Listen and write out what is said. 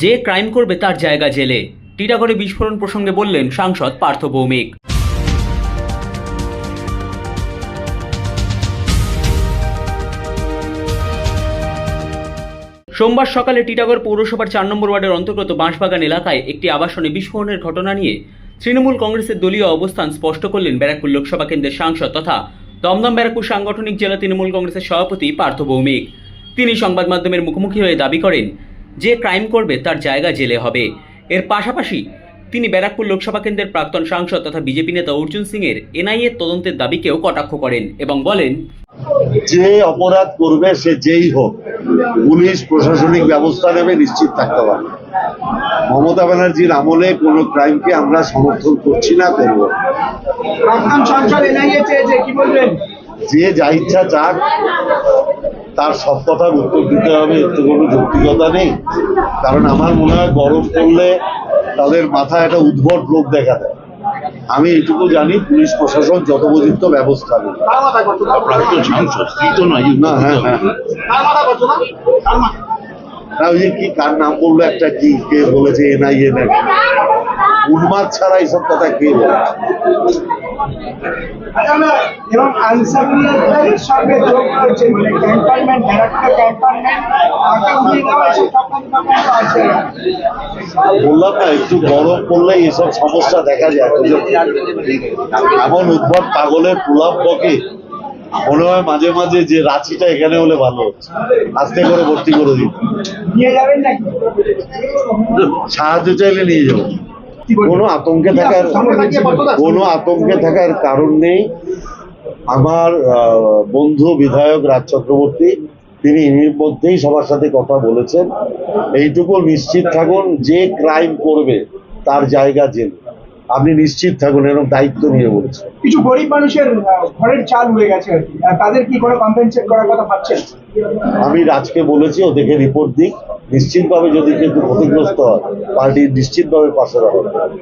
যে ক্রাইম করবে তার জায়গা জেলে। টিটাগড়ে বিস্ফোরণ প্রসঙ্গে বললেন সাংসদ পার্থ ভৌমিক। সোমবার সকালে টিটাগড় পৌরসভার 4 নম্বর ওয়ার্ডের অন্তর্গত বাঁশবাগান এলাকায় একটি আবাসনে বিস্ফোরণের ঘটনা নিয়ে তৃণমূল কংগ্রেসের দলীয় অবস্থান স্পষ্ট করলেন ব্যারাকপুর লোকসভা কেন্দ্রের সাংসদ তথা দমদম ব্যারাকপুর সাংগঠনিক জেলা তৃণমূল কংগ্রেসের সভাপতি পার্থ ভৌমিক। তিনি সংবাদ মাধ্যমের মুখোমুখি হয়ে দাবি করেন, যে ক্রাইম করবে তার জায়গা জেলে হবে। এর পাশাপাশি তিনি ব্যারাকপুর লোকসভা কেন্দ্রের প্রাক্তন সাংসদ তথা বিজেপি নেতা অর্জুন সিং এর এনআইএ তদন্তের দাবিকেও কটাক্ষ করেন এবং বলেন, যে অপরাধ করবে সে যেই হোক পুলিশ প্রশাসনিক ব্যবস্থা নেবে, নিশ্চিত থাকতে পারে। মমতা ব্যানার্জির আমলে কোনো ক্রাইমকে আমরা সমর্থন করছি না, করব। যে যা ইচ্ছা চাক, তার সব কথার উত্তর দিতে হবে, এতে কোনো যৌক্তিকতা নেই। কারণ আমার মনে হয় গরম পড়লে তাদের মাথায় একটা উদ্ভট রোগ দেখা দেয়। আমি এটুকু জানি, পুলিশ প্রশাসন যথোপযুক্ত ব্যবস্থা নেবে। ওই যে কি কার নাম বললো একটা, কি কে বলেছে এনআইএ নাকি, উন্মাদ ছাড়া এইসব কথা কে বলে? এবং আনসারের সঙ্গে যোগ করেছে, মানে ক্যান্টনমেন্ট বললাম না, একটু গরম পড়লে এসব সমস্যা দেখা যায়। এমন উদ্ভট পাগলের প্রলাপ বকে মনে হয় মাঝে মাঝে যে রাঁচিটা এখানে হলে ভালো হচ্ছে, আস্তে করে ভর্তি করে দিন। নিয়ে যাবেন নাকি? সাহায্য চাইলে নিয়ে যাবো। কোনো আতঙ্কে থাকার কারণ নেই। আমার বন্ধু বিধায়ক রাজ চক্রবর্তী, তিনি এর মধ্যেই সবার সাথে কথা বলেছেন। এইটুকু নিশ্চিত থাকুন, যে ক্রাইম করবে তার জায়গা জেলে। আপনি নিশ্চিত থাকুন, এরকম দায়িত্ব নিয়ে বলছে। কিছু গরিব মানুষের ঘরের চাল উড়ে গেছে, তাদের কি কোনো কম্পেনসেট করার কথা ভাবছেন? আমি রাজকে বলেছি, ও দেখে রিপোর্ট দিক। নিশ্চিতভাবে যদি কিন্তু ক্ষতিগ্রস্ত হয়, পার্টি নিশ্চিতভাবে পাশে দাঁড়াবে।